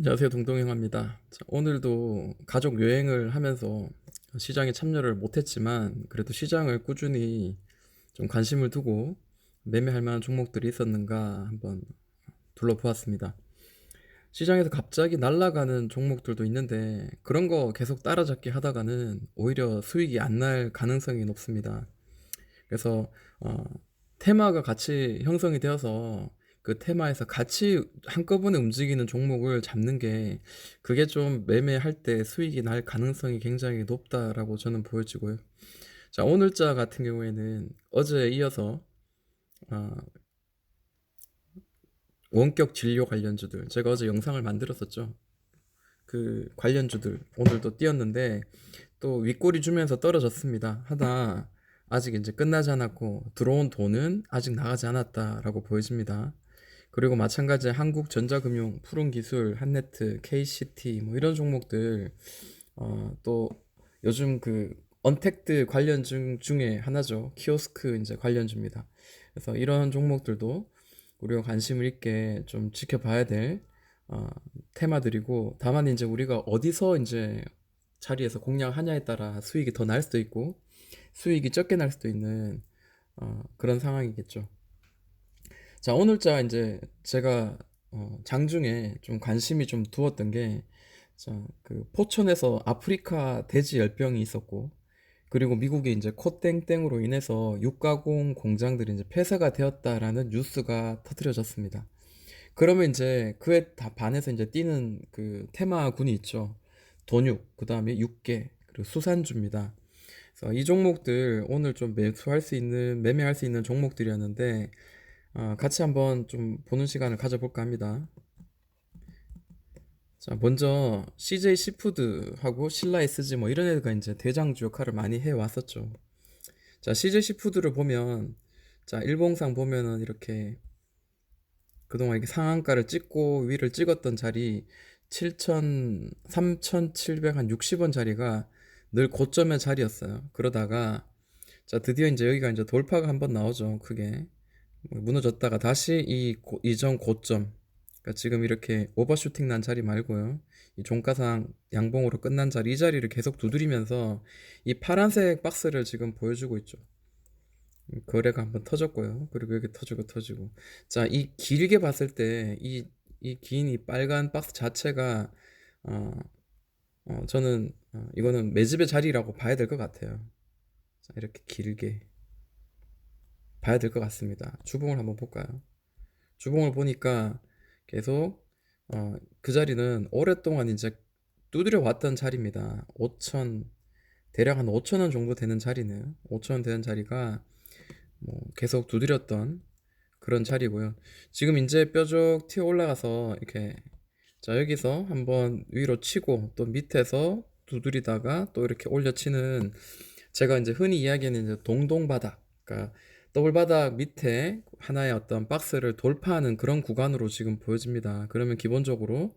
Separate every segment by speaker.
Speaker 1: 안녕하세요. 동동형입니다. 자, 오늘도 가족 여행을 하면서 시장에 참여를 못했지만 그래도 시장을 꾸준히 좀 관심을 두고 매매할 만한 종목들이 있었는가 한번 둘러보았습니다. 시장에서 갑자기 날아가는 종목들도 있는데 그런 거 계속 따라잡기 하다가는 오히려 수익이 안 날 가능성이 높습니다. 그래서 테마가 같이 형성이 되어서 그 테마에서 같이 한꺼번에 움직이는 종목을 잡는 게 그게 좀 매매할 때 수익이 날 가능성이 굉장히 높다라고 저는 보여지고요. 자, 오늘자 같은 경우에는 어제에 이어서 어, 원격 진료 관련주들 제가 어제 영상을 만들었었죠. 그 관련주들 오늘도 뛰었는데 또 윗꼬리 주면서 떨어졌습니다. 하다 아직 이제 끝나지 않았고 들어온 돈은 아직 나가지 않았다라고 보여집니다. 그리고 마찬가지 한국전자금융, 푸른기술, 한네트, KCT 뭐 이런 종목들 또 요즘 그 언택트 관련주 중에 하나죠. 키오스크 이제 관련주입니다. 그래서 이런 종목들도 우리가 관심을 있게 좀 지켜봐야 될 어, 테마들이고 다만 이제 우리가 어디서 이제 자리에서 공략하냐에 따라 수익이 더 날 수도 있고 수익이 적게 날 수도 있는 그런 상황이겠죠. 자, 오늘자 이제 제가 장중에 좀 관심이 좀 두었던 게, 자, 그 포천에서 아프리카 돼지 열병이 있었고, 그리고 미국이 이제 코땡땡으로 인해서 육가공 공장들이 이제 폐쇄가 되었다라는 뉴스가 터뜨려졌습니다. 그러면 이제 그에 다 반해서 이제 뛰는 그 테마군이 있죠. 돈육, 그 다음에 육계, 그리고 수산주입니다. 그래서 이 종목들 오늘 좀 매수할 수 있는, 매매할 수 있는 종목들이었는데, 같이 한번 좀 보는 시간을 가져볼까 합니다. 자, 먼저 CJ 시푸드하고 신라 SG 뭐 이런 애가 이제 대장주 역할을 많이 해 왔었죠. 자, CJ 시푸드를 보면 자, 일봉상 보면은 이렇게 그동안 이렇게 상한가를 찍고 위를 찍었던 자리 7천 3,760원 자리가 늘 고점의 자리였어요. 그러다가 자, 드디어 이제 여기가 이제 돌파가 한번 나오죠. 크게. 무너졌다가 다시 이전 고점, 그러니까 지금 이렇게 오버슈팅 난 자리 말고요, 이 종가상 양봉으로 끝난 자리, 이 자리를 계속 두드리면서 이 파란색 박스를 지금 보여주고 있죠. 거래가 한번 터졌고요. 그리고 여기 터지고. 자, 이 길게 봤을 때 이 긴 이 빨간 박스 자체가 어, 저는 이거는 매집의 자리라고 봐야 될 것 같아요. 자, 이렇게 길게 봐야 될 것 같습니다. 주봉을 한번 볼까요? 주봉을 보니까 계속 그 자리는 오랫동안 이제 두드려 왔던 자리입니다. 5천, 대략 한 5천 원 정도 되는 자리네요. 5천 원 되는 자리가 뭐 계속 두드렸던 그런 자리고요. 지금 이제 뾰족 튀어 올라가서 이렇게 자, 여기서 한번 위로 치고 또 밑에서 두드리다가 또 이렇게 올려치는, 제가 이제 흔히 이야기하는 이제 동동바닥, 그러니까 더블바닥 밑에 하나의 어떤 박스를 돌파하는 그런 구간으로 지금 보여집니다. 그러면 기본적으로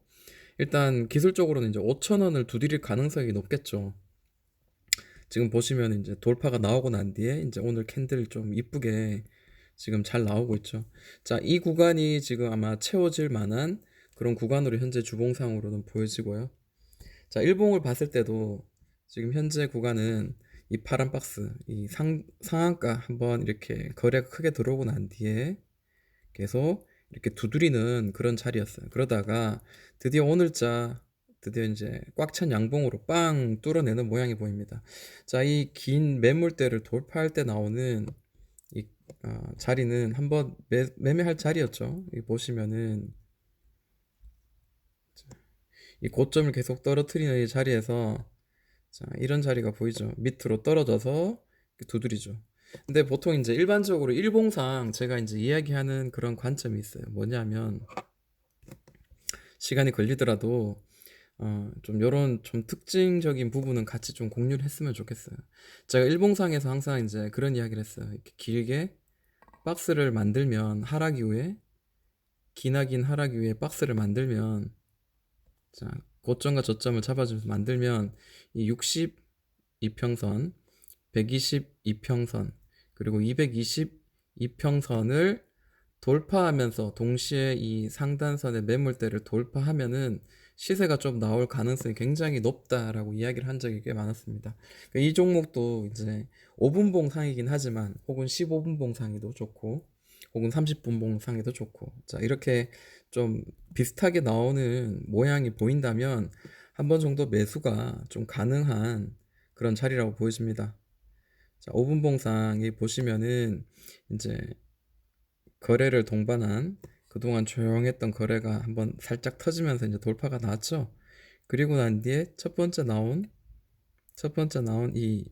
Speaker 1: 일단 기술적으로는 이제 5,000원을 두드릴 가능성이 높겠죠. 지금 보시면 이제 돌파가 나오고 난 뒤에 이제 오늘 캔들 좀 이쁘게 지금 잘 나오고 있죠. 자, 이 구간이 지금 아마 채워질 만한 그런 구간으로 현재 주봉상으로는 보여지고요. 자, 일봉을 봤을 때도 지금 현재 구간은 이 파란 박스, 이 상한가 한번 이렇게 거래가 크게 들어오고 난 뒤에 계속 이렇게 두드리는 그런 자리였어요. 그러다가 드디어 오늘자 드디어 이제 꽉 찬 양봉으로 빵 뚫어내는 모양이 보입니다. 자, 이 긴 매물대를 돌파할 때 나오는 이 자리는 한번 매매할 자리였죠. 이 보시면은 이 고점을 계속 떨어뜨리는 이 자리에서 자, 이런 자리가 보이죠. 밑으로 떨어져서 두드리죠. 근데 보통 이제 일반적으로 일봉상 제가 이제 이야기하는 그런 관점이 있어요. 뭐냐면 시간이 걸리더라도 좀 요런 좀 특징적인 부분은 같이 좀 공유를 했으면 좋겠어요. 제가 일봉상에서 항상 이제 그런 이야기를 했어요. 이렇게 길게 박스를 만들면 하락 이후에 기나긴 하락 이후에 박스를 만들면 자, 고점과 저점을 잡아주면서 만들면 이 62평선, 122평선, 그리고 222평선을 돌파하면서 동시에 이 상단선의 매물대를 돌파하면은 시세가 좀 나올 가능성이 굉장히 높다라고 이야기를 한 적이 꽤 많았습니다. 그러니까 이 종목도 이제 5분봉 상이긴 하지만 혹은 15분봉 상이도 좋고 혹은 30분봉 상이도 좋고 자 이렇게 좀 비슷하게 나오는 모양이 보인다면 한 번 정도 매수가 좀 가능한 그런 자리라고 보여집니다. 자, 5분봉 상에 보시면은 이제 거래를 동반한 그동안 조용했던 거래가 한번 살짝 터지면서 이제 돌파가 나왔죠. 그리고 난 뒤에 첫 번째 나온 이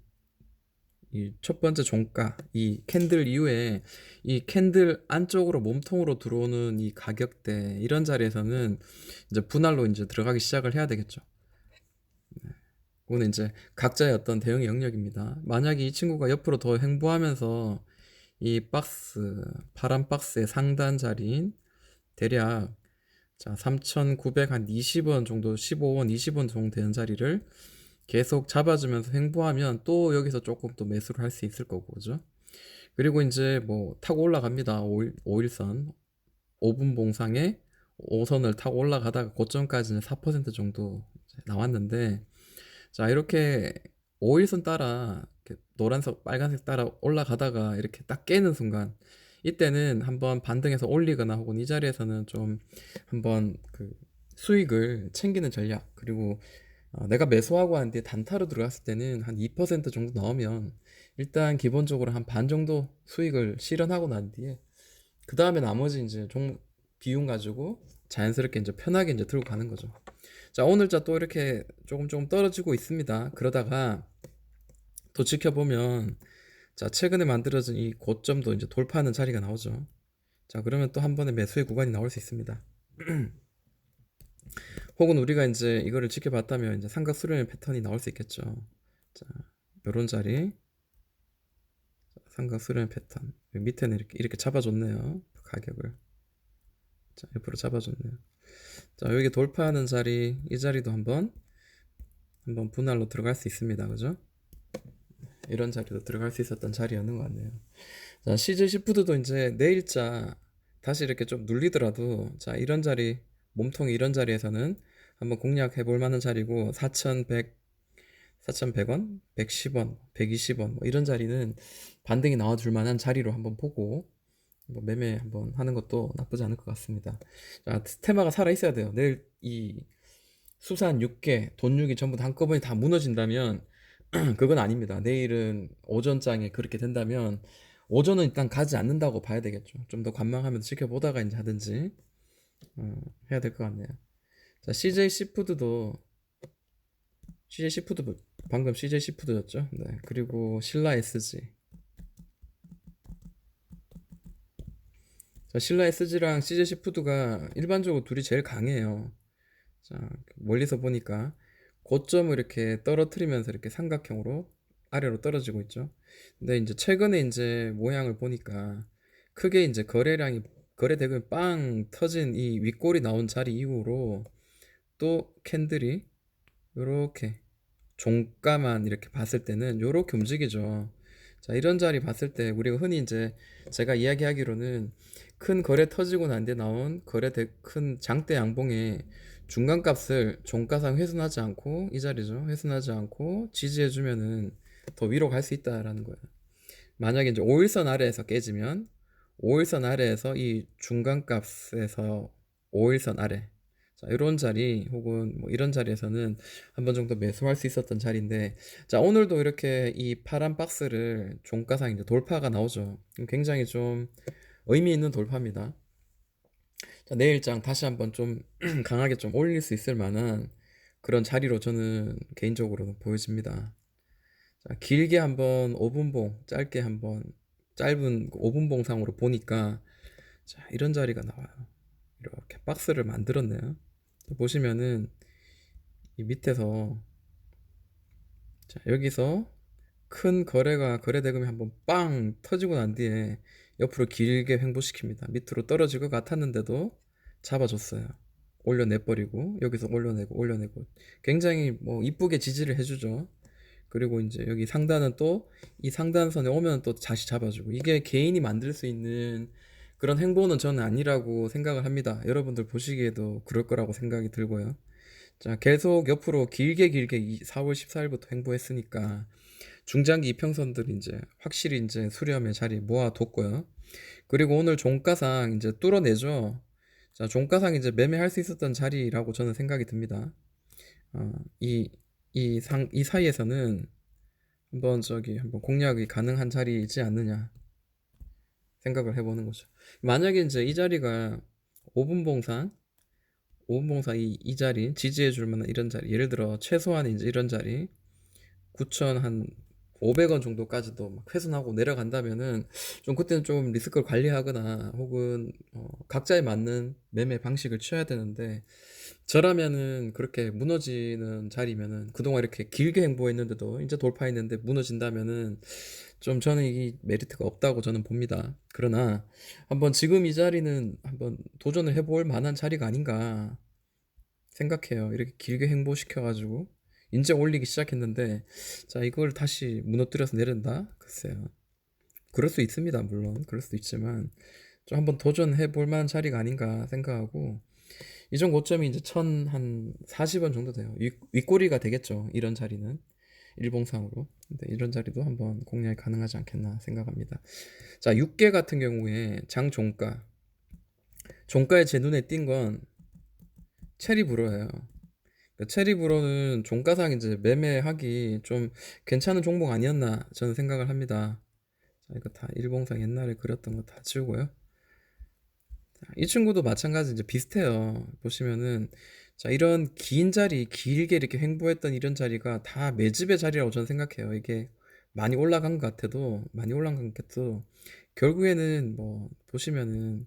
Speaker 1: 첫 번째 종가, 이 캔들 이후에 이 캔들 안쪽으로 몸통으로 들어오는 이 가격대, 이런 자리에서는 이제 분할로 이제 들어가기 시작을 해야 되겠죠. 그거는 이제 각자의 어떤 대응의 영역입니다. 만약에 이 친구가 옆으로 더 횡보하면서 이 박스, 파란 박스의 상단 자리인 대략 자 3,920원 정도, 15원, 20원 정도 되는 자리를 계속 잡아주면서 횡보하면 또 여기서 조금 또 매수를 할 수 있을 거고, 그죠? 그리고 이제 뭐 타고 올라갑니다. 5일선 5분 봉상에 5선을 타고 올라가다가 고점까지는 4% 정도 나왔는데, 자 이렇게 5일선 따라 이렇게 노란색 빨간색 따라 올라가다가 이렇게 딱 깨는 순간, 이때는 한번 반등해서 올리거나 혹은 이 자리에서는 좀 한번 그 수익을 챙기는 전략, 그리고 내가 매수하고 한 뒤에 단타로 들어갔을 때는 한 2% 정도 나오면 일단 기본적으로 한 반 정도 수익을 실현하고 난 뒤에 그 다음에 나머지 이제 종목 비용 가지고 자연스럽게 이제 편하게 이제 들고 가는 거죠. 자, 오늘자 또 이렇게 조금 조금 떨어지고 있습니다. 그러다가 또 지켜보면 자, 최근에 만들어진 이 고점도 이제 돌파하는 자리가 나오죠. 자, 그러면 또 한 번에 매수의 구간이 나올 수 있습니다. 혹은 우리가 이제 이거를 지켜봤다면 이제 삼각 수렴의 패턴이 나올 수 있겠죠. 자, 요런 자리 삼각 수렴 패턴 밑에는 이렇게 잡아줬네요. 가격을 자 옆으로 잡아줬네요. 자 여기 돌파하는 자리, 이 자리도 한번 분할로 들어갈 수 있습니다. 그죠? 이런 자리도 들어갈 수 있었던 자리였는 것 같네요. 자 CJ 시푸드도 이제 내일자 다시 이렇게 좀 눌리더라도 자 이런 자리, 몸통이 이런 자리에서는 한번 공략해 볼 만한 자리고, 4,100원, 110원, 120원 뭐 이런 자리는 반등이 나와줄 만한 자리로 한번 보고 뭐 매매 한번 하는 것도 나쁘지 않을 것 같습니다. 자, 테마가 살아 있어야 돼요. 내일 이 수산 6개, 돈 6이 전부 다 한꺼번에 다 무너진다면 그건 아닙니다. 내일은 오전장에 그렇게 된다면 오전은 일단 가지 않는다고 봐야 되겠죠. 좀 더 관망하면서 지켜보다가 이제 하든지 해야 될 것 같네요. 자, CJ 시푸드 방금 CJ 시푸드였죠. 네. 그리고 신라 SG. 자, 신라 SG랑 CJ 시푸드가 일반적으로 둘이 제일 강해요. 자, 멀리서 보니까 고점을 이렇게 떨어뜨리면서 이렇게 삼각형으로 아래로 떨어지고 있죠. 근데 이제 최근에 이제 모양을 보니까 크게 이제 거래 대금이 빵 터진 이 윗골이 나온 자리 이후로 또 캔들이 요렇게 종가만 이렇게 봤을 때는 요렇게 움직이죠. 자, 이런 자리 봤을 때 우리가 흔히 이제 제가 이야기하기로는 큰 거래 터지고 난 뒤에 나온 큰 장대 양봉의 중간값을 종가상 훼손하지 않고, 이 자리죠. 훼손하지 않고 지지해주면은 더 위로 갈 수 있다라는 거예요. 만약에 이제 5일선 아래에서 깨지면 5일선 아래에서 이 중간값에서 5일선 아래, 자, 이런 자리 혹은 뭐 이런 자리에서는 한 번 정도 매수할 수 있었던 자리인데, 자, 오늘도 이렇게 이 파란 박스를 종가상 이제 돌파가 나오죠. 굉장히 좀 의미 있는 돌파입니다. 자, 내일장 다시 한번 좀 강하게 좀 올릴 수 있을 만한 그런 자리로 저는 개인적으로는 보여집니다. 자, 길게 한번 5분봉, 짧게 한번 짧은 5분봉 상으로 보니까 자, 이런 자리가 나와요. 이렇게 박스를 만들었네요. 보시면은 이 밑에서 자, 여기서 큰 거래 대금이 한번 빵 터지고 난 뒤에 옆으로 길게 횡보시킵니다. 밑으로 떨어질 것 같았는데도 잡아줬어요. 올려내버리고 여기서 올려내고 굉장히 뭐 이쁘게 지지를 해주죠. 그리고 이제 여기 상단은 또 이 상단선에 오면 또 다시 잡아주고, 이게 개인이 만들 수 있는 그런 행보는 저는 아니라고 생각을 합니다. 여러분들 보시기에도 그럴 거라고 생각이 들고요. 자, 계속 옆으로 길게 4월 14일부터 횡보했으니까 중장기 이평선들이 이제 확실히 이제 수렴의 자리 모아뒀고요. 그리고 오늘 종가상 이제 뚫어내죠. 자, 종가상 이제 매매할 수 있었던 자리라고 저는 생각이 듭니다. 어, 이 사이에서는 한번 공략이 가능한 자리이지 않느냐 생각을 해보는 거죠. 만약에 이제 이 자리가 5분 봉상, 5분 봉상 이 자리 지지해 줄 만한 이런 자리, 예를 들어 최소한 이제 이런 자리 9천 한 500원 정도까지도 막 훼손하고 내려간다면은 좀 그때는 좀 리스크를 관리하거나 혹은 각자에 맞는 매매 방식을 취해야 되는데 저라면은 그렇게 무너지는 자리면은 그동안 이렇게 길게 행보했는데도 이제 돌파했는데 무너진다면은 좀 저는 이 메리트가 없다고 저는 봅니다. 그러나 한번 지금 이 자리는 한번 도전을 해볼 만한 자리가 아닌가 생각해요. 이렇게 길게 행보시켜가지고 이제 올리기 시작했는데 자 이걸 다시 무너뜨려서 내린다? 글쎄요. 그럴 수 있습니다. 물론 그럴 수 있지만 좀 한번 도전해 볼 만한 자리가 아닌가 생각하고 이전 고점이 이제 1040원 정도 돼요. 윗꼬리가 되겠죠. 이런 자리는 일봉상으로. 근데 이런 자리도 한번 공략이 가능하지 않겠나 생각합니다. 자, 6개 같은 경우에 장 종가에 제 눈에 띈 건 체리브로예요. 체리브로는 종가상 이제 매매하기 좀 괜찮은 종목 아니었나 저는 생각을 합니다. 자, 이거 다 일봉상 옛날에 그렸던 거 다 지우고요. 자, 이 친구도 마찬가지 이제 비슷해요. 보시면은 자, 이런 긴 자리, 길게 이렇게 횡보했던 이런 자리가 다 매집의 자리라고 저는 생각해요. 이게 많이 올라간 것 같아도 결국에는 뭐 보시면은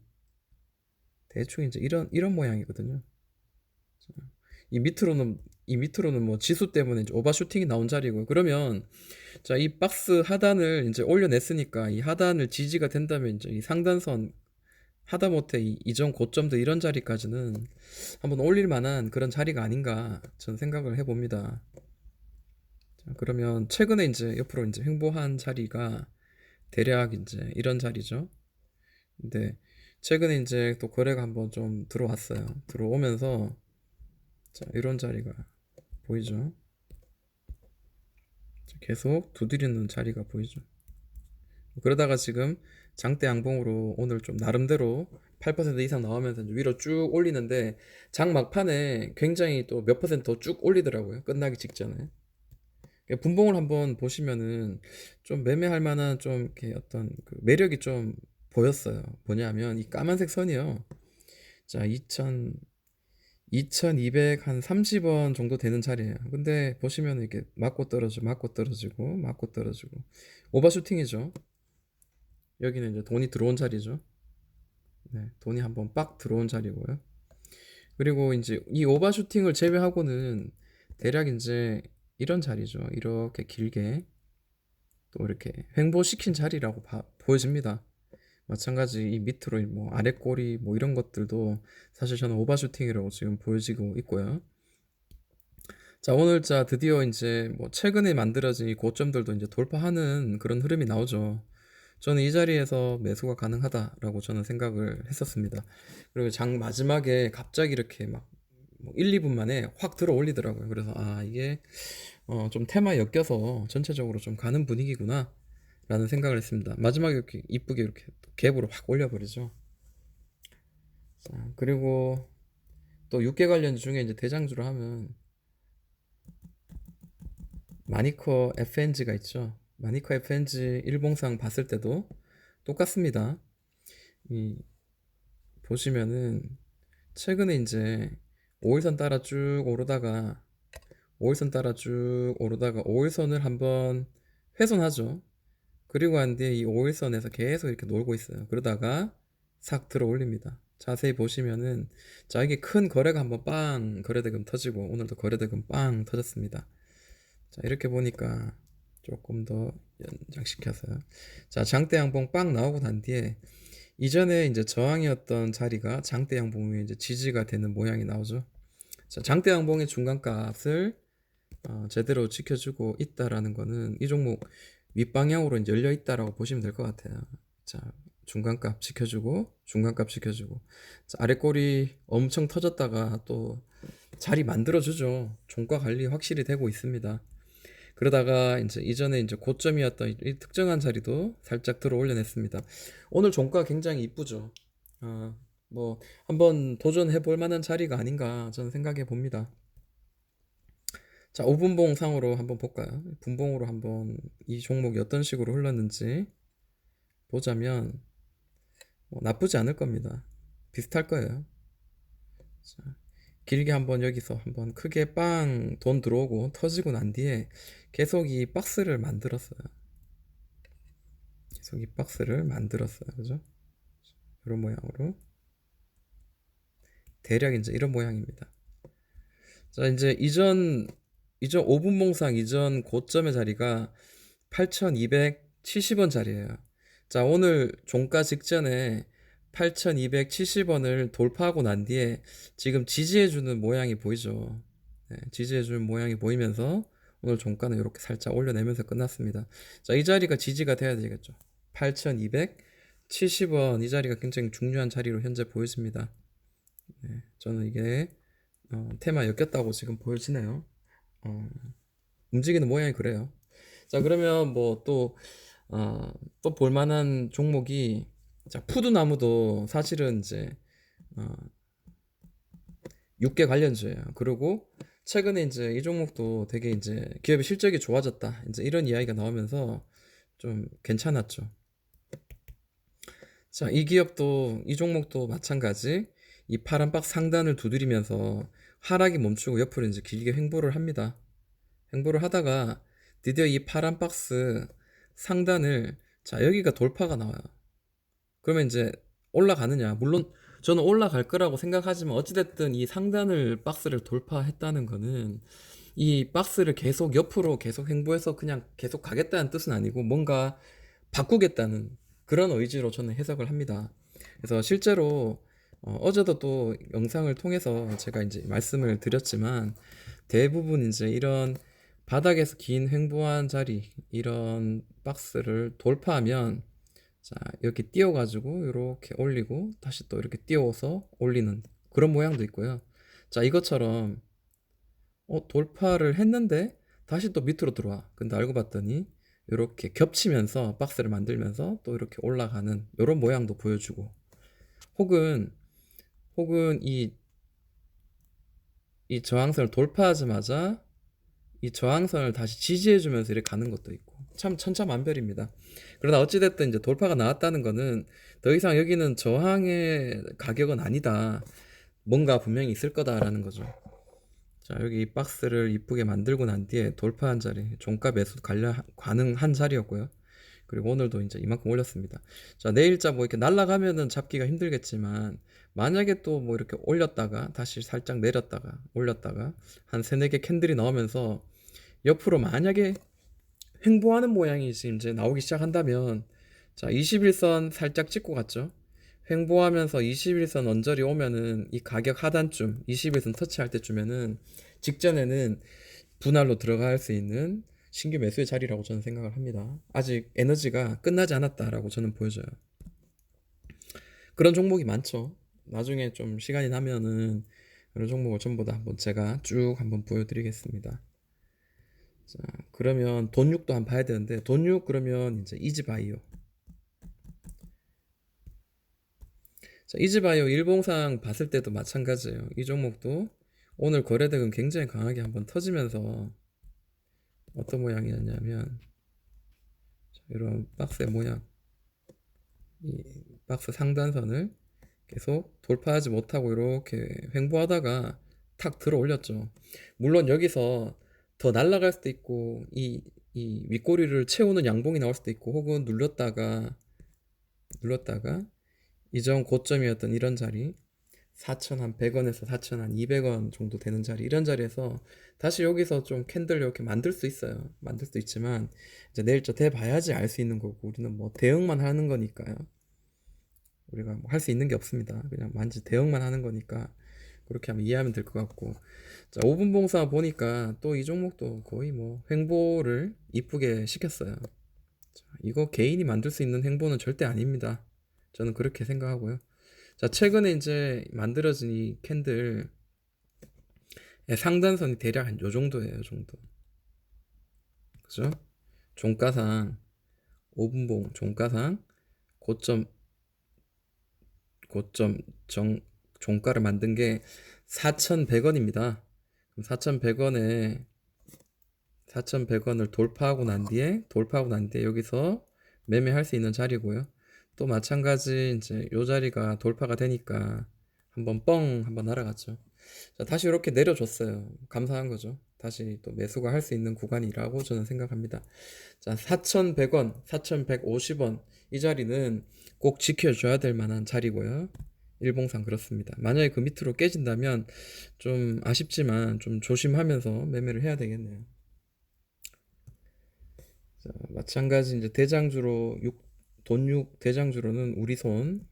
Speaker 1: 대충 이제 이런 모양이거든요. 이 밑으로는 이 밑으로는 뭐 지수 때문에 이제 오버슈팅이 나온 자리고요. 그러면 자, 이 박스 하단을 이제 올려냈으니까 이 하단을 지지가 된다면 이제 이 상단선 하다못해 이 이전 고점도 이런 자리까지는 한번 올릴 만한 그런 자리가 아닌가 저는 생각을 해봅니다. 자, 그러면 최근에 이제 옆으로 이제 횡보한 자리가 대략 이제 이런 자리죠. 근데 최근에 이제 또 거래가 한번 좀 들어왔어요. 들어오면서 자, 이런 자리가 보이죠. 자, 계속 두드리는 자리가 보이죠. 그러다가 지금 장대 양봉으로 오늘 좀 나름대로 8% 이상 나오면서 이제 위로 쭉 올리는데 장 막판에 굉장히 또 몇 퍼센트 더 쭉 올리더라고요. 끝나기 직전에. 그러니까 분봉을 한번 보시면은 좀 매매할 만한 좀 이렇게 어떤 그 매력이 좀 보였어요. 뭐냐면 이 까만색 선이요. 자, 2200 한 30원 정도 되는 자리예요. 근데 보시면 이렇게 맞고 떨어지고 맞고 떨어지고 맞고 떨어지고 오버슈팅이죠. 여기는 이제 돈이 들어온 자리죠. 네, 돈이 한번 빡 들어온 자리고요. 그리고 이제 이 오버슈팅을 제외하고는 대략 이제 이런 자리죠. 이렇게 길게 또 이렇게 횡보시킨 자리라고 보여집니다. 마찬가지 이 밑으로 뭐 아래 꼬리 뭐 이런 것들도 사실 저는 오버슈팅이라고 지금 보여지고 있고요. 자, 오늘 자 드디어 이제 뭐 최근에 만들어진 이 고점들도 이제 돌파하는 그런 흐름이 나오죠. 저는 이 자리에서 매수가 가능하다라고 저는 생각을 했었습니다. 그리고 장 마지막에 갑자기 이렇게 막 1, 2분 만에 확 들어 올리더라고요. 그래서 아, 이게 좀 테마에 엮여서 전체적으로 좀 가는 분위기구나 라는 생각을 했습니다. 마지막에 이렇게 이쁘게 이렇게 갭으로 확 올려버리죠. 자, 그리고 또 6개 관련 중에 이제 대장주로 하면 마니커 FNG가 있죠. 마니커 FNG 일봉상 봤을 때도 똑같습니다. 이 보시면은 최근에 이제 5일선 따라 쭉 오르다가 5일선 따라 쭉 오르다가 5일선을 한번 훼손하죠. 그리고 한 뒤에 이 5일선에서 계속 이렇게 놀고 있어요. 그러다가 싹 들어 올립니다. 자세히 보시면은 자, 이게 큰 거래가 한번 빵 거래대금 터지고 오늘도 거래대금 빵 터졌습니다. 자, 이렇게 보니까 조금 더 연장시켜서요. 자, 장대 양봉 빵 나오고 난 뒤에 이전에 이제 저항이었던 자리가 장대 양봉이 이제 지지가 되는 모양이 나오죠. 자, 장대 양봉의 중간값을 제대로 지켜주고 있다라는 거는 이 종목 윗방향으로 이제 열려 있다라고 보시면 될 것 같아요. 자, 중간값 지켜주고 중간값 지켜주고. 자, 아래 꼬리 엄청 터졌다가 또 자리 만들어주죠. 종가 관리 확실히 되고 있습니다. 그러다가 이제 이전에 이제 고점이었던 이 특정한 자리도 살짝 들어 올려냈습니다. 오늘 종가 굉장히 이쁘죠. 뭐 한번 도전해 볼 만한 자리가 아닌가 저는 생각해 봅니다. 자, 5분봉 상으로 한번 볼까요? 분봉으로 한번 이 종목이 어떤 식으로 흘렀는지 보자면 뭐 나쁘지 않을 겁니다. 비슷할 거예요. 자, 길게 한번 여기서 한번 크게 빵 돈 들어오고 터지고 난 뒤에 계속 이 박스를 만들었어요. 계속 이 박스를 만들었어요. 그죠? 이런 모양으로. 대략 이제 이런 모양입니다. 자, 이제 이전 5분 봉상 이전 고점의 자리가 8,270원 자리예요. 자, 오늘 종가 직전에 8,270원을 돌파하고 난 뒤에 지금 지지해주는 모양이 보이죠. 네, 지지해주는 모양이 보이면서 오늘 종가는 이렇게 살짝 올려내면서 끝났습니다. 자, 이 자리가 지지가 돼야 되겠죠. 8,270원 이 자리가 굉장히 중요한 자리로 현재 보여집니다. 네, 저는 이게 테마 엮였다고 지금 보여지네요. 움직이는 모양이 그래요. 자, 그러면 뭐 또 볼만한 종목이, 자, 푸드나무도 사실은 이제 육계 관련주예요. 그리고 최근에 이제 이 종목도 되게 이제 기업의 실적이 좋아졌다, 이제 이런 이야기가 나오면서 좀 괜찮았죠. 자, 이 기업도 이 종목도 마찬가지 이 파란 박스 상단을 두드리면서 하락이 멈추고 옆으로 이제 길게 횡보를 합니다. 횡보를 하다가 드디어 이 파란 박스 상단을, 자, 여기가 돌파가 나와요. 그러면 이제 올라가느냐? 물론 저는 올라갈 거라고 생각하지만 어찌됐든 이 상단을 박스를 돌파했다는 거는 이 박스를 계속 옆으로 계속 횡보해서 그냥 계속 가겠다는 뜻은 아니고 뭔가 바꾸겠다는 그런 의지로 저는 해석을 합니다. 그래서 실제로 어제도 또 영상을 통해서 제가 이제 말씀을 드렸지만 대부분 이제 이런 바닥에서 긴 횡보한 자리, 이런 박스를 돌파하면, 자, 이렇게 띄워가지고 이렇게 올리고 다시 또 이렇게 띄워서 올리는 그런 모양도 있고요. 자, 이것처럼 돌파를 했는데 다시 또 밑으로 들어와. 근데 알고 봤더니 이렇게 겹치면서 박스를 만들면서 또 이렇게 올라가는 이런 모양도 보여주고, 혹은 이 저항선을 돌파하자마자 이 저항선을 다시 지지해주면서 이렇게 가는 것도 있고, 참 천차만별입니다. 그러나 어찌됐든 이제 돌파가 나왔다는 거는 더 이상 여기는 저항의 가격은 아니다, 뭔가 분명히 있을 거다라는 거죠. 자, 여기 이 박스를 이쁘게 만들고 난 뒤에 돌파한 자리, 종가 매수 가능한 자리였고요. 그리고 오늘도 이제 이만큼 올렸습니다. 자, 내일자 뭐 이렇게 날아가면은 잡기가 힘들겠지만, 만약에 또 뭐 이렇게 올렸다가 다시 살짝 내렸다가 올렸다가 한 3-4개 캔들이 나오면서 옆으로 만약에 횡보하는 모양이 지금 이제 나오기 시작한다면, 자, 21선 살짝 찍고 갔죠. 횡보하면서 21선 언저리 오면은 이 가격 하단쯤 21선 터치할 때쯤에는 직전에는 분할로 들어갈 수 있는 신규 매수의 자리라고 저는 생각을 합니다. 아직 에너지가 끝나지 않았다라고 저는 보여져요. 그런 종목이 많죠. 나중에 좀 시간이 나면은 그런 종목을 전부 다 한번 제가 쭉 한번 보여드리겠습니다. 자, 그러면 돈육도 한번 봐야 되는데, 돈육 그러면 이제 이지바이오. 자, 이지바이오 일봉상 봤을 때도 마찬가지예요. 이 종목도 오늘 거래대금 굉장히 강하게 한번 터지면서 어떤 모양이었냐면, 이런 박스의 모양, 이 박스 상단선을 계속 돌파하지 못하고 이렇게 횡보하다가 탁 들어 올렸죠. 물론 여기서 더 날아갈 수도 있고 이 윗꼬리를 채우는 양봉이 나올 수도 있고, 혹은 눌렀다가 이전 고점이었던 이런 자리 4,100원에서 4,200원 정도 되는 자리, 이런 자리에서 다시 여기서 좀 캔들 이렇게 만들 수 있어요. 만들 수도 있지만 이제 내일 저 대봐야지 알 수 있는 거고, 우리는 뭐 대응만 하는 거니까요. 우리가 뭐 할 수 있는 게 없습니다. 그냥 만지 대응만 하는 거니까 그렇게 하면 이해하면 될 것 같고. 자, 5분 봉사 보니까 또 이 종목도 거의 뭐 횡보를 이쁘게 시켰어요. 자, 이거 개인이 만들 수 있는 횡보는 절대 아닙니다. 저는 그렇게 생각하고요. 자, 최근에 이제 만들어진 이 캔들 상단선이 대략 한 요 정도예요, 요 정도. 그죠? 종가상 5분봉 종가상 고점 고점 정 종가를 만든 게 4,100원입니다. 그럼 4,100원을 돌파하고 난 뒤에 여기서 매매할 수 있는 자리고요. 또 마찬가지 이제 요 자리가 돌파가 되니까 한번 날아갔죠. 자, 다시 이렇게 내려줬어요. 감사한 거죠. 다시 또 매수가 할 수 있는 구간이라고 저는 생각합니다. 자, 4,100원, 4,150원 이 자리는 꼭 지켜줘야 될 만한 자리고요. 일봉상 그렇습니다. 만약에 그 밑으로 깨진다면 좀 아쉽지만 좀 조심하면서 매매를 해야 되겠네요. 자, 마찬가지 이제 대장주로 돈육 대장주로는 우리손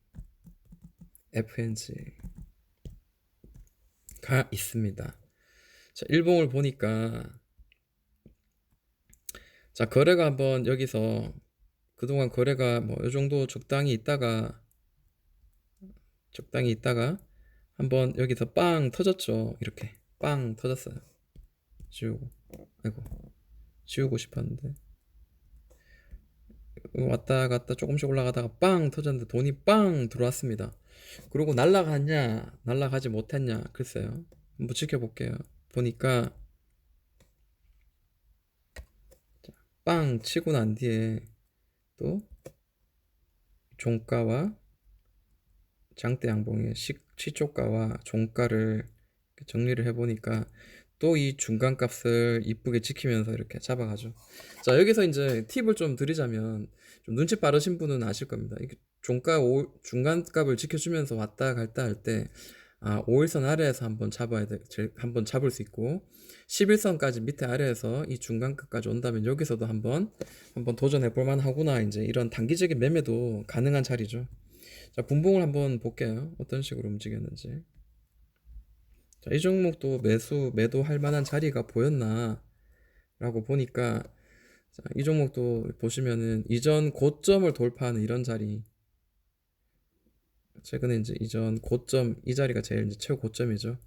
Speaker 1: FNG가 있습니다. 자, 일봉을 보니까 자, 거래가 한번 여기서 그동안 거래가 뭐 이 정도 적당히 있다가 한번 여기서 빵 터졌죠. 이렇게 빵 터졌어요. 아이고 지우고 싶었는데 왔다 갔다 조금씩 올라가다가 빵 터졌는데 돈이 빵 들어왔습니다. 그리고 날라갔냐 날라가지 못했냐 글쎄요. 한번 지켜볼게요. 보니까 빵 치고 난 뒤에 또 종가와 장대 양봉의 시초가와 종가를 정리를 해보니까 또 이 중간값을 이쁘게 지키면서 이렇게 잡아가죠. 자, 여기서 이제 팁을 좀 드리자면 좀 눈치 빠르신 분은 아실 겁니다. 이게 중간값을 지켜주면서 왔다 갔다 할 때 5일선 아래에서 한번 잡을 수 있고 11선까지 밑에 아래에서 이 중간값까지 온다면 여기서도 한번 도전해 볼 만하구나. 이제 이런 단기적인 매매도 가능한 자리죠. 자, 분봉을 한번 볼게요. 어떤 식으로 움직였는지. 자, 이 종목도 매도할 만한 자리가 보였나? 라고 보니까, 자, 이 종목도 보시면은 이전 고점을 돌파하는 이런 자리. 최근에 이제 이전 고점, 이 자리가 제일 이제 최고점이죠.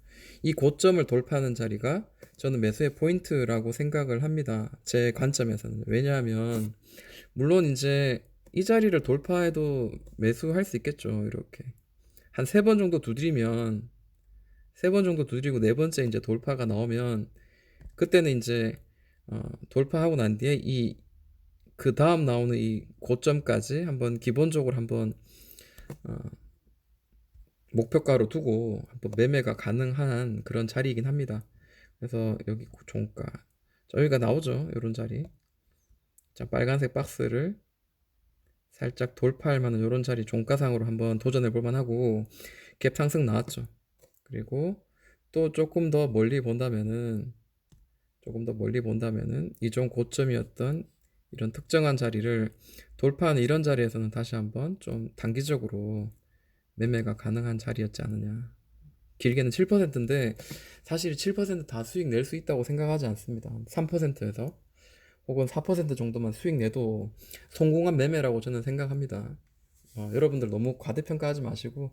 Speaker 1: 이 고점을 돌파하는 자리가 저는 매수의 포인트라고 생각을 합니다. 제 관점에서는. 왜냐하면, 물론 이제 이 자리를 돌파해도 매수할 수 있겠죠. 이렇게. 한 세 번 정도 두드리고 네 번째 이제 돌파가 나오면 그때는 이제 돌파하고 난 뒤에 이 그 다음 나오는 이 고점까지 한번 기본적으로 한번 어, 목표가로 두고 한번 매매가 가능한 그런 자리이긴 합니다. 그래서 여기 종가 저희가 나오죠. 이런 자리. 자, 빨간색 박스를 살짝 돌파할 만한 이런 자리 종가상으로 한번 도전해 볼 만하고 갭 상승 나왔죠. 그리고 또 조금 더 멀리 본다면은 이전 고점이었던 이런 특정한 자리를 돌파하는 이런 자리에서는 다시 한번 좀 단기적으로 매매가 가능한 자리였지 않느냐. 길게는 7%인데 사실 7%다 수익 낼 수 있다고 생각하지 않습니다. 3%에서 혹은 4% 정도만 수익 내도 성공한 매매라고 저는 생각합니다. 여러분들 너무 과대평가하지 마시고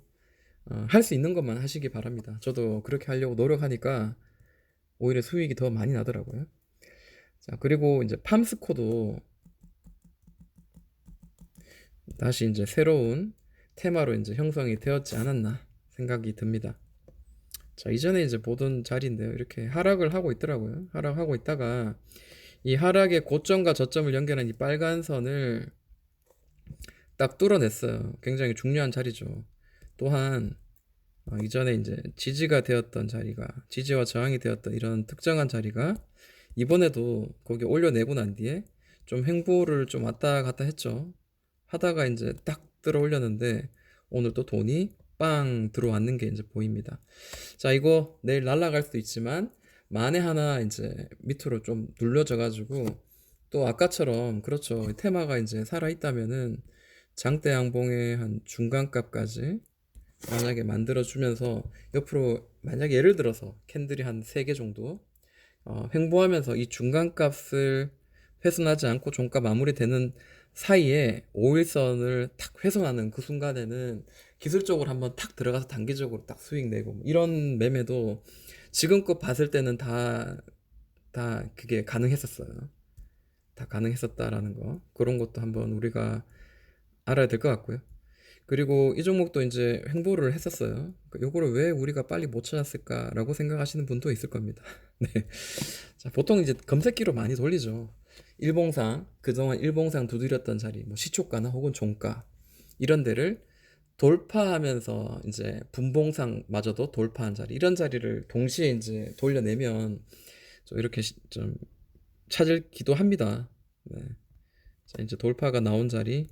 Speaker 1: 할 수 있는 것만 하시기 바랍니다. 저도 그렇게 하려고 노력하니까 오히려 수익이 더 많이 나더라고요. 자, 그리고 이제 팜스코도 다시 이제 새로운 테마로 이제 형성이 되었지 않았나 생각이 듭니다. 자, 이전에 이제 보던 자리인데요. 이렇게 하락을 하고 있더라고요. 하락하고 있다가 이 하락의 고점과 저점을 연결한 이 빨간 선을 딱 뚫어냈어요. 굉장히 중요한 자리죠. 또한 이전에 이제 지지와 저항이 되었던 이런 특정한 자리가 이번에도 거기 올려내고 난 뒤에 좀 횡보를 좀 왔다 갔다 했죠. 하다가 이제 딱 들어 올렸는데 오늘 또 돈이 빵 들어왔는 게 이제 보입니다. 자, 이거 내일 날아갈 수도 있지만 만에 하나 이제 밑으로 좀 눌려져 가지고 또 아까처럼 그렇죠. 테마가 이제 살아 있다면은 장대 양봉의 한 중간값까지 만약에 만들어주면서 옆으로 만약에 예를 들어서 캔들이 한 3개 정도 횡보하면서 이 중간값을 훼손하지 않고 종가 마무리되는 사이에 5일선을 탁 훼손하는 그 순간에는 기술적으로 한번 탁 들어가서 단기적으로 딱 수익 내고 뭐 이런 매매도 지금껏 봤을 때는 다 그게 가능했었어요. 다 가능했었다라는 거. 그런 것도 한번 우리가 알아야 될 것 같고요. 그리고 이 종목도 이제 횡보를 했었어요. 요거를 왜 우리가 빨리 못 찾았을까라고 생각하시는 분도 있을 겁니다. 네. 자, 보통 이제 검색기로 많이 돌리죠. 일봉상, 그동안 일봉상 두드렸던 자리, 뭐 시초가나 혹은 종가, 이런 데를 돌파하면서 이제 분봉상마저도 돌파한 자리, 이런 자리를 동시에 이제 돌려내면 좀 이렇게 좀 찾을기도 합니다. 네. 자, 이제 돌파가 나온 자리,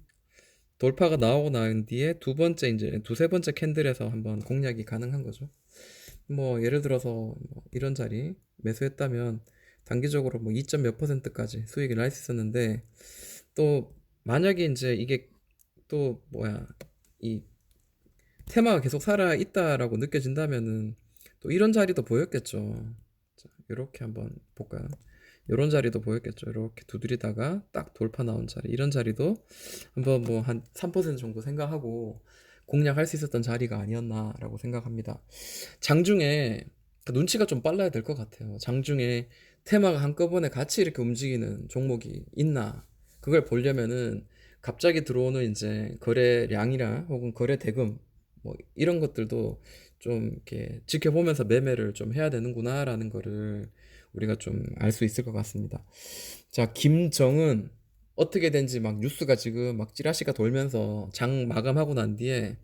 Speaker 1: 돌파가 나오고 난 뒤에 두 번째 이제 두세 번째 캔들에서 한번 공략이 가능한 거죠. 뭐 예를 들어서 뭐 이런 자리 매수했다면 단기적으로 뭐 2점 몇 %까지 수익을 날 수 있었는데, 또 만약에 이제 이게 또 뭐야, 이 테마가 계속 살아 있다라고 느껴진다면은 또 이런 자리도 보였겠죠. 자, 이렇게 한번 볼까요? 이런 자리도 보였겠죠. 이렇게 두드리다가 딱 돌파 나온 자리, 이런 자리도 한번 뭐 한 3% 정도 생각하고 공략할 수 있었던 자리가 아니었나라고 생각합니다. 장중에 그 눈치가 좀 빨라야 될 것 같아요. 장중에 테마가 한꺼번에 같이 이렇게 움직이는 종목이 있나, 그걸 보려면은 갑자기 들어오는 이제 거래량이나 혹은 거래 대금 뭐 이런 것들도 좀 이렇게 지켜보면서 매매를 좀 해야 되는구나라는 거를 우리가 좀 알 수 있을 것 같습니다. 자, 김정은 어떻게 된지 막 뉴스가 지금 막 찌라시가 돌면서 장 마감하고 난 뒤에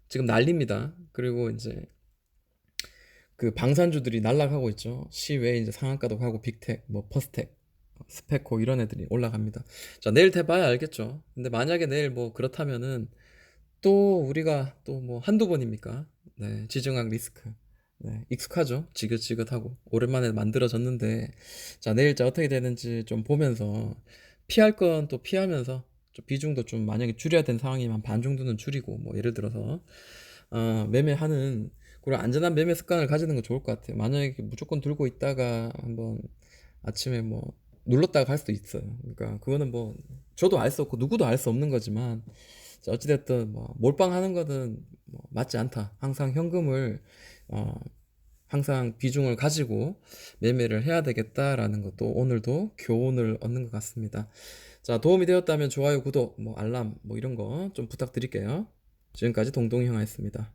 Speaker 1: 지금 난립니다. 그리고 이제 그 방산주들이 날락하고 있죠. 시외에 이제 상한가도 가고 빅텍, 뭐 퍼스텍, 스페코 이런 애들이 올라갑니다. 자, 내일 돼봐야 알겠죠. 근데 만약에 내일 뭐 그렇다면은 또 우리가 또 뭐 한두 번입니까? 네, 지정학 리스크. 네, 익숙하죠. 지긋지긋하고 오랜만에 만들어졌는데, 자, 내일 자 어떻게 되는지 좀 보면서 피할 건 또 피하면서 좀 비중도 좀 만약에 줄여야 되는 상황이면 반 정도는 줄이고, 뭐 예를 들어서 매매하는 그런 안전한 매매 습관을 가지는 건 좋을 것 같아요. 만약에 무조건 들고 있다가 한번 아침에 뭐 눌렀다가 갈 수도 있어요. 그러니까 그거는 뭐 저도 알 수 없고 누구도 알 수 없는 거지만, 자, 어찌됐든 뭐 몰빵하는 거는 뭐 맞지 않다. 항상 현금을 어, 항상 비중을 가지고 매매를 해야 되겠다라는 것도 오늘도 교훈을 얻는 것 같습니다. 자, 도움이 되었다면 좋아요, 구독, 뭐 알람, 뭐 이런 거 좀 부탁드릴게요. 지금까지 동동이 형아였습니다.